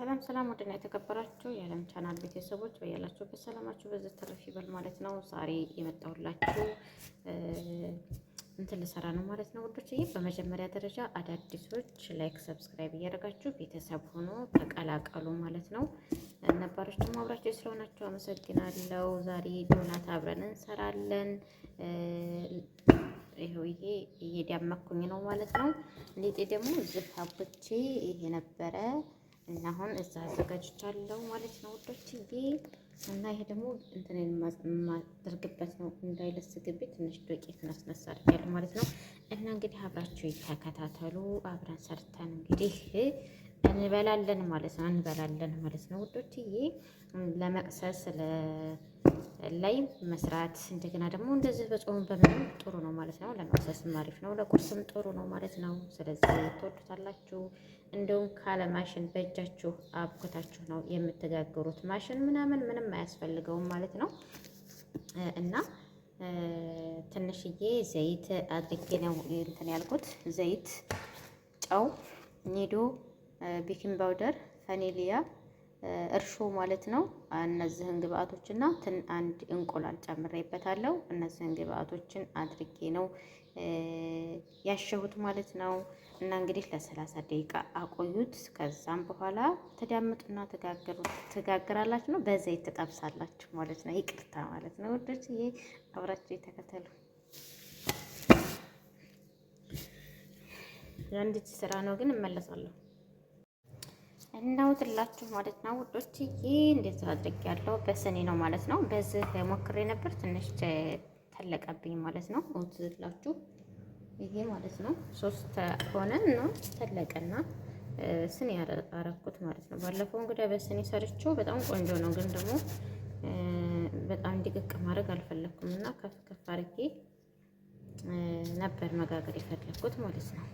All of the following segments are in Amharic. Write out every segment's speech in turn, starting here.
ሰላም ሰላም፣ ወደና የተከበራችሁ የዓለም ቻናል ቤተሰቦች በያላችሁበት ሰላማችሁ በዚህ ተረፍ ይበል ማለት ነው። ዛሬ የመጣሁላችሁ እንትን ልሰራ ነው ማለት ነው ውዶች። በመጀመሪያ ደረጃ አዳዲሶች ላይክ፣ ሰብስክራይብ እያደረጋችሁ ቤተሰብ ሆኖ ተቀላቀሉ ማለት ነው። ነባሮች ደግሞ አብራችሁ ስለሆናችሁ አመሰግናለሁ። ዛሬ ዶናት አብረን እንሰራለን። ይሄው ይሄ እየዳመኩኝ ነው ማለት ነው። ሊጤ ደግሞ ዝፋብቼ ይሄ ነበረ እና አሁን እዛ አዘጋጅቻለሁ ማለት ነው ውዶችዬ። እና ይሄ ደግሞ እንትን የማደርግበት ነው እንዳይለስግብኝ ትንሽ ዱቄት እናስነሳ አድርጋለሁ ማለት ነው። እና እንግዲህ አብራችሁ ተከታተሉ። አብረን ሰርተን እንግዲህ እንበላለን ማለት ነው ውዶችዬ። ለመቅሰስ ላይ መስራት እንደገና ደግሞ እንደዚህ በጾም በምንም ጥሩ ነው ማለት ነው። ለመቅሰስም አሪፍ ነው፣ ለቁርስም ጥሩ ነው ማለት ነው። ስለዚህ ትወዱታላችሁ። እንደውም ካለ ማሽን በእጃችሁ አብኩታችሁ ነው የምትጋግሩት። ማሽን ምናምን ምንም አያስፈልገውም ማለት ነው። እና ትንሽዬ ዘይት አድርጌ ነው እንትን ያልኩት። ዘይት፣ ጨው፣ ኒዶ፣ ቤኪንግ ፓውደር፣ ቫኒሊያ፣ እርሾ ማለት ነው። እነዚህን ግብአቶችና አንድ እንቁላል ጨምሬበታለሁ። እነዚህን ግብአቶችን አድርጌ ነው ያሸሁት ማለት ነው። እና እንግዲህ ለ30 ደቂቃ አቆዩት። ከዛም በኋላ ተዳምጡና ትጋግራላችሁ ነው፣ በዘይት ትጠብሳላችሁ ማለት ነው። ይቅርታ ማለት ነው ወዶች፣ ይሄ አብራችሁ የተከተሉ የአንድ እጅ ስራ ነው፣ ግን እመለሳለሁ እናውትላችሁ ማለት ነው ውዶች። ይሄ እንደዛ አድርጌያለሁ። በስኒ ነው ማለት ነው። በዚህ ሞክሬ ነበር፣ ትንሽ ተለቀብኝ ማለት ነው። እውትላችሁ ይሄ ማለት ነው። 3 ሆነ ነው ተለቀና ስኒ አረኩት ማለት ነው። ባለፈው እንግዲህ በስኒ ሰርቼው በጣም ቆንጆ ነው፣ ግን ደግሞ በጣም እንዲቅቅ ማድረግ አልፈለኩም እና ከፍ ከፍ አድርጌ ነበር መጋገር የፈለኩት ማለት ነው።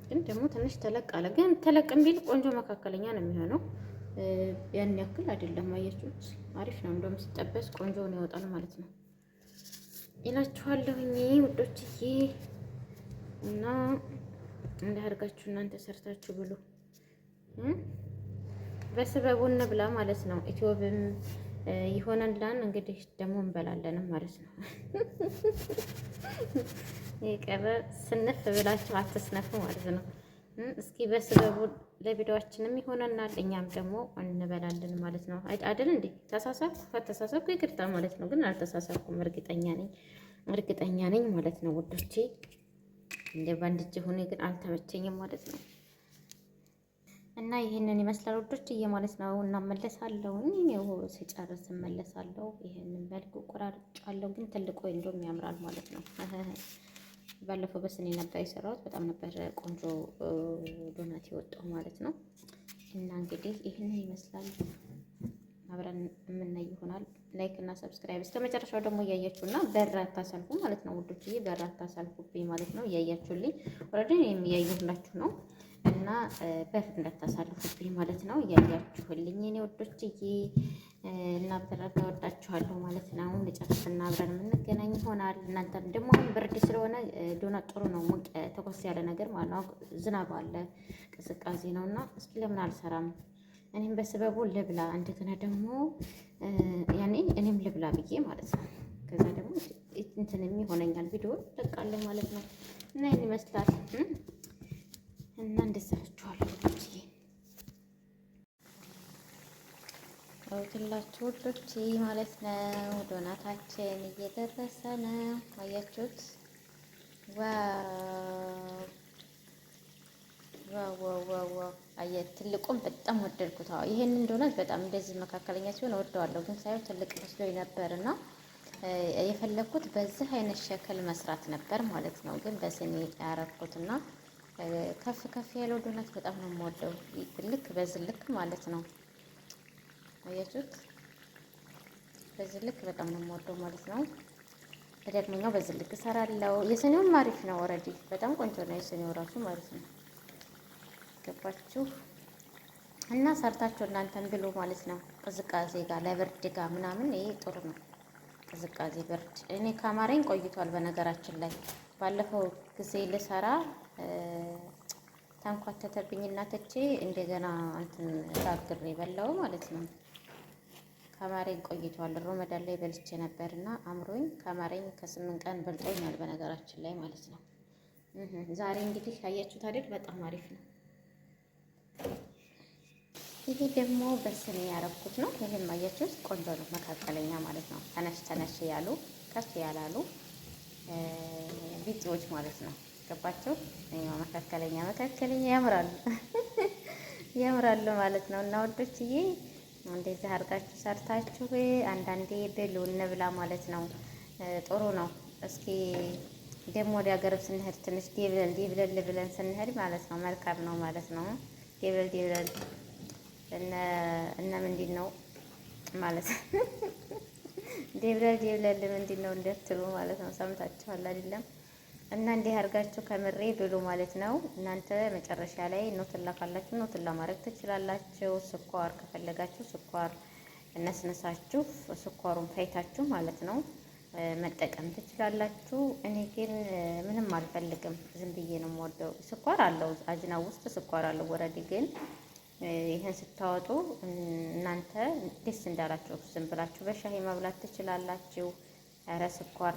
ግን ደግሞ ትንሽ ተለቅ አለ። ግን ተለቅም ቢል ቆንጆ መካከለኛ ነው የሚሆነው። ያን ያክል አይደለም። አያችሁት? አሪፍ ነው። እንደውም ሲጠበስ ቆንጆ ነው ይወጣል ማለት ነው ይላችኋለሁኝ ውዶችዬ። እና እንዳርጋችሁ እናንተ ሰርታችሁ ብሉ። በስበቡን ብላ ማለት ነው። ኢትዮብም ይሆነላን እንግዲህ ደግሞ እንበላለንም ማለት ነው። የቀረ ስንፍ ብላችሁ አትስነፉ ማለት ነው። እስኪ በስበቡ ለቪዲዮአችንም ይሆነናል፣ እኛም ደግሞ እንበላለን ማለት ነው። አይደል እንዴ? ተሳሳትኩ፣ ከተሳሳትኩ ይቅርታ ማለት ነው። ግን አልተሳሳትኩም፣ እርግጠኛ ነኝ ማለት ነው ውዶቼ። እንደ ባንድ እጅ ሆነ ግን አልተመቸኝም ማለት ነው። እና ይሄንን ይመስላል ውዶችዬ ማለት ነው። እናመለሳለሁ፣ እኔው ስጨርስ እመለሳለሁ። ይሄንን መልኩ ቆራርጫለሁ፣ ግን ትልቁ እንደውም ያምራል ማለት ነው። ባለፈው በስኔ ነበር የሰራሁት። በጣም ነበር ቆንጆ ዶናት የወጣው ማለት ነው። እና እንግዲህ ይህንን ይመስላል። አብረን የምናይ ይሆናል። ላይክ እና ሰብስክራይብ እስከ መጨረሻው ደግሞ እያያችሁና በር አታሳልፉ ማለት ነው ውዶችዬ። በር አታሳልፉብኝ ማለት ነው። እያያችሁልኝ ወረደ የሚያዩላችሁ ነው። እና በር እንዳታሳልፉብኝ ማለት ነው። እያያችሁልኝ እኔ ውዶችዬ እና በተረጋ ወዳችኋለሁ ማለት ነው። ልጨርስና አብረን የምንገናኝ ይሆናል። እናንተም ደግሞ አሁን ብርድ ስለሆነ ዶናት ጥሩ ነው፣ ሞቅ ተኮስ ያለ ነገር ማለት ነው። ዝናብ አለ፣ ቅዝቃዜ ነው። እና እስኪ ለምን አልሰራም? እኔም በስበቡ ልብላ፣ እንደገና ደግሞ ያኔ እኔም ልብላ ብዬ ማለት ነው። ከዛ ደግሞ እንትንም ይሆነኛል፣ ቪዲዮ ለቃለሁ ማለት ነው። እና ይሄን ይመስላል። እና እንደዛችኋለሁ ውዶችዬ አውትላችሁ ውዶች ማለት ነው። ዶናታችን እየደረሰ ነው። አያችሁት? ዋው! አየት ትልቁን በጣም ወደድኩት። ይሄንን ዶናት በጣም እንደዚህ መካከለኛ ሲሆን ወደዋለሁ፣ ግን ሳይሆን ትልቅ መስሎኝ ነበርና የፈለኩት በዚህ አይነት ሸክል መስራት ነበር ማለት ነው። ግን በስኒ ያረኩትና ከፍ ከፍ ያለው ዶናት በጣም ነው የምወደው። ልክ በዚህ ልክ ማለት ነው። አያችሁት? በዚህ ልክ በጣም ነው የምወደው ማለት ነው። በደግመኛው በዚህ ልክ እሰራለሁ። የስኒውም አሪፍ ነው። ኦልሬዲ በጣም ቆንጆ ነው የስኒው ራሱ ማለት ነው። ገባችሁ? እና ሰርታችሁ እናንተን ብሉ ማለት ነው። ቅዝቃዜ ጋር ለብርድ ጋር ምናምን ይሄ ጥሩ ነው። ቅዝቃዜ ብርድ እኔ ከአማረኝ ቆይቷል። በነገራችን ላይ ባለፈው ጊዜ ልሰራ ተንኳተተብኝና ትቼ እንደገና እንትን ጋግሬ በላው ማለት ነው። ከማሬን ቆይቷል። ሮመዳን ላይ በልቼ ነበርና አምሮኝ ከማሬን ከ8 ቀን በልጦኛል በነገራችን ላይ ማለት ነው። ዛሬ እንግዲህ አያችሁት አይደል? በጣም አሪፍ ነው። ይሄ ደግሞ በስኔ ያረኩት ነው። ይሄም አያችሁት ቆንጆ ነው፣ መካከለኛ ማለት ነው። ተነሽ ተነሽ ያሉ ከፍ ያላሉ ቢጤዎች ማለት ነው። ገባቸው? መካከለኛ ያምራሉ ያምራሉ ማለት ነው። እና ወዶችዬ እንደዚህ አድርጋችሁ ሰርታችሁ አንዳንዴ ብሉ እንብላ ማለት ነው። ጥሩ ነው። እስኪ ደግሞ ወደ ሀገር ስንሄድ ትንሽ ዲብለል ብለን ስንሄድ ማለት ነው መልካም ነው ማለት ነው። ዲብለል እነ ምንድን ነው ማለት ዲብለል ምንድን ነው እንደትሉ ማለት ነው። ሰምታችኋል አይደለም? እና እንዲህ አድርጋችሁ ከምሬ ብሉ ማለት ነው። እናንተ መጨረሻ ላይ ኖትላ ካላችሁ ኖትላ ማድረግ ትችላላችሁ። ስኳር ከፈለጋችሁ ስኳር እነስነሳችሁ ስኳሩን ፈይታችሁ ማለት ነው መጠቀም ትችላላችሁ። እኔ ግን ምንም አልፈልግም፣ ዝም ብዬ ነው የምወደው። ስኳር አለው አጅና ውስጥ ስኳር አለው ወረዲ። ግን ይሄን ስታወጡ እናንተ ደስ እንዳላችሁ ዝም ብላችሁ በሻሂ መብላት ትችላላችሁ። ኧረ ስኳር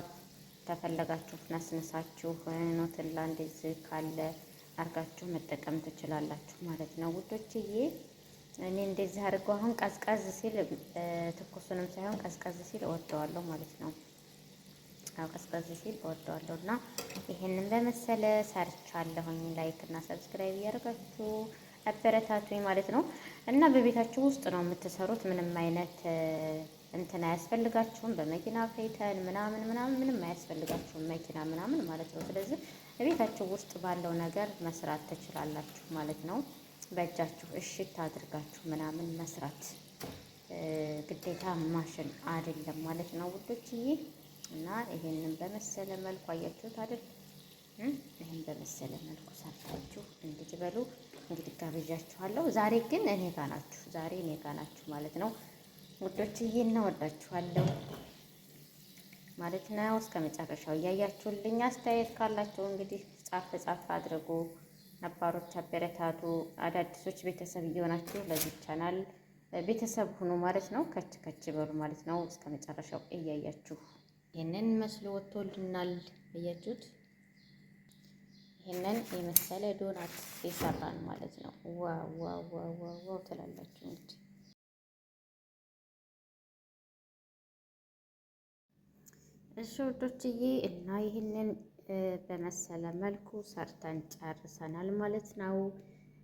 ተፈለጋችሁ ነስነሳችሁ ኖትላ እንደዚህ ካለ አርጋችሁ መጠቀም ትችላላችሁ ማለት ነው ውዶችዬ። እኔ እንደዚህ አድርገው አሁን ቀዝቀዝ ሲል ትኩሱንም ሳይሆን ቀዝቀዝ ሲል እወደዋለሁ ማለት ነው። አው ቀዝቀዝ ሲል እወደዋለሁ እና ይሄንን በመሰለ ሰርቻለሁኝ። ላይክ እና ሰብስክራይብ እያደረጋችሁ አበረታቱኝ ማለት ነው። እና በቤታችሁ ውስጥ ነው የምትሰሩት። ምንም አይነት እንትን አያስፈልጋችሁም። በመኪና ፈይተን ምናምን ምንም አያስፈልጋችሁም መኪና ምናምን ማለት ነው። ስለዚህ በቤታችሁ ውስጥ ባለው ነገር መስራት ትችላላችሁ ማለት ነው። በእጃችሁ እሽት አድርጋችሁ ምናምን መስራት ግዴታ ማሽን አይደለም ማለት ነው ውዶችዬ። እና ይሄንን በመሰለ መልኩ አያችሁት አይደል? ይሄን በመሰለ መልኩ ሰርታችሁ እንድትበሉ እንግዲህ ጋብዣችኋለሁ። ዛሬ ግን እኔ ጋር ናችሁ ማለት ነው ውዶችዬ። እናወዳችኋለሁ ማለት ነው። እስከ መጨረሻው እያያችሁልኝ አስተያየት ካላችሁ እንግዲህ ጻፍ አድርጉ። ነባሮች አበረታቱ። አዳዲሶች ቤተሰብ እየሆናችሁ ለዚህ ቻናል ቤተሰብ ሁኑ ማለት ነው። ከች በሉ ማለት ነው። እስከ መጨረሻው እያያችሁ ይሄንን መስሎ ወጥቶልናል። እያችሁት ይሄንን የመሰለ ዶናት የሰራን ማለት ነው። ዋው ትላላችሁ እንግዲህ እሺ ውዶችዬ። እና ይሄንን በመሰለ መልኩ ሰርተን ጨርሰናል ማለት ነው።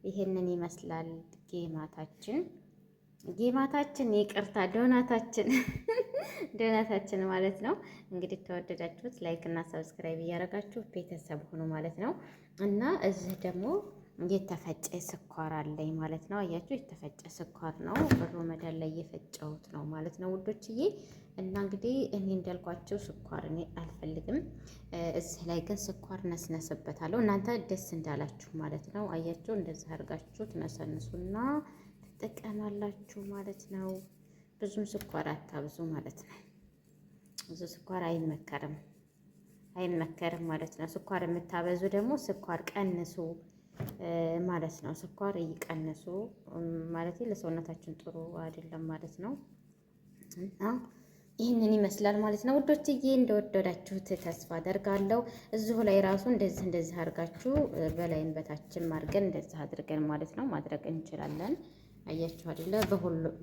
ይሄንን ይመስላል ጌማታችን ይቅርታ ዶናታችን ማለት ነው። እንግዲህ ተወደዳችሁት ላይክ እና ሰብስክራይብ እያደረጋችሁ ቤተሰብ ሆኖ ማለት ነው። እና እዚህ ደግሞ የተፈጨ ስኳር አለኝ ማለት ነው። አያችሁ የተፈጨ ስኳር ነው። ሮመዳን ላይ እየፈጨሁት ነው ማለት ነው ውዶችዬ። እና እንግዲህ እኔ እንዳልኳችሁ ስኳር እኔ አልፈልግም። እዚህ ላይ ግን ስኳር ነስነስበታለሁ። እናንተ ደስ እንዳላችሁ ማለት ነው። አያችሁ እንደዚህ አድርጋችሁ ትነሰንሱና ትጠቀማላችሁ ማለት ነው። ብዙም ስኳር አታብዙ ማለት ነው። ብዙ ስኳር አይመከርም ማለት ነው። ስኳር የምታበዙ ደግሞ ስኳር ቀንሱ ማለት ነው። ስኳር ይቀንሱ ማለት ለሰውነታችን ጥሩ አይደለም ማለት ነው። ይህንን ይመስላል ማለት ነው ውዶችዬ። እንደወደዳችሁት ተስፋ አደርጋለሁ። እዚሁ ላይ ራሱ እንደዚህ አድርጋችሁ በላይም በታችም አድርገን እንደዚህ አድርገን ማለት ነው ማድረግ እንችላለን። አያችሁ አይደለ?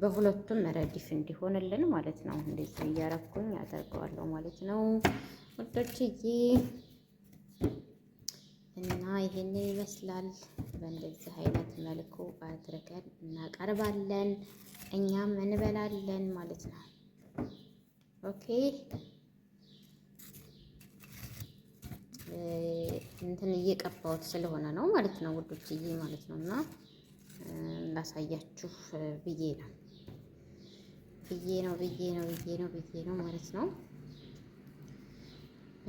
በሁለቱም ረዲፍ እንዲሆንልን ማለት ነው። እንደዚህ እያረኩኝ አደርገዋለሁ ማለት ነው ውዶችዬ። እና ይሄንን ይመስላል። በእንደዚህ አይነት መልኩ አድርገን እናቀርባለን፣ እኛም እንበላለን ማለት ነው። ኦኬ እንትን እየቀባሁት ስለሆነ ነው ማለት ነው ውዶችዬ ማለት ነው። እና ላሳያችሁ ብዬ ነው ማለት ነው።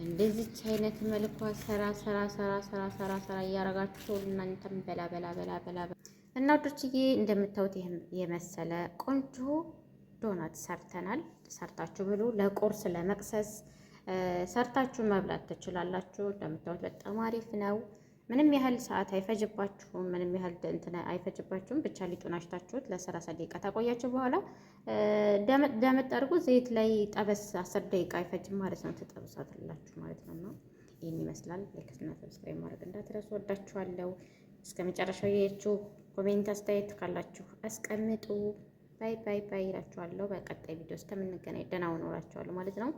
እንደዚች አይነት መልኳ ሰራ እያረጋችሁ እናንተም በላ እና ውዶችዬ እንደምታዩት የመሰለ ቆንጆ ዶናት ሰርተናል። ሰርታችሁ ብሉ። ለቁርስ ለመቅሰስ ሰርታችሁ መብላት ትችላላችሁ። እንደምታዩት በጣም አሪፍ ነው። ምንም ያህል ሰዓት አይፈጅባችሁም፣ ምንም ያህል እንትን አይፈጅባችሁም። ብቻ ሊጡን አሽታችሁት ለ30 ደቂቃ ታቆያችሁ። በኋላ ደመጥ አድርጎ ዘይት ላይ ጠበስ 10 ደቂቃ አይፈጅም ማለት ነው። ትጠብሳላችሁ ማለት ነው። እና ይህን ይመስላል። ላይክ እና ሰብስክራይብ ማድረግ እንዳትረሱ። ወዳችኋለሁ። እስከ መጨረሻው ያያችሁ ኮሜንት አስተያየት ካላችሁ አስቀምጡ። ባይ ባይ ባይ እላችኋለሁ። በቀጣይ ቪዲዮ እስከምንገናኝ ደህና ሁኑ እላችኋለሁ ማለት ነው።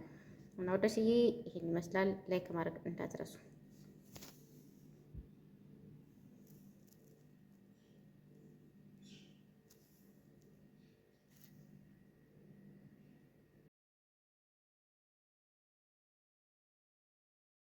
እና ወደስዬ ይህን ይመስላል። ላይክ ማድረግ እንዳትረሱ።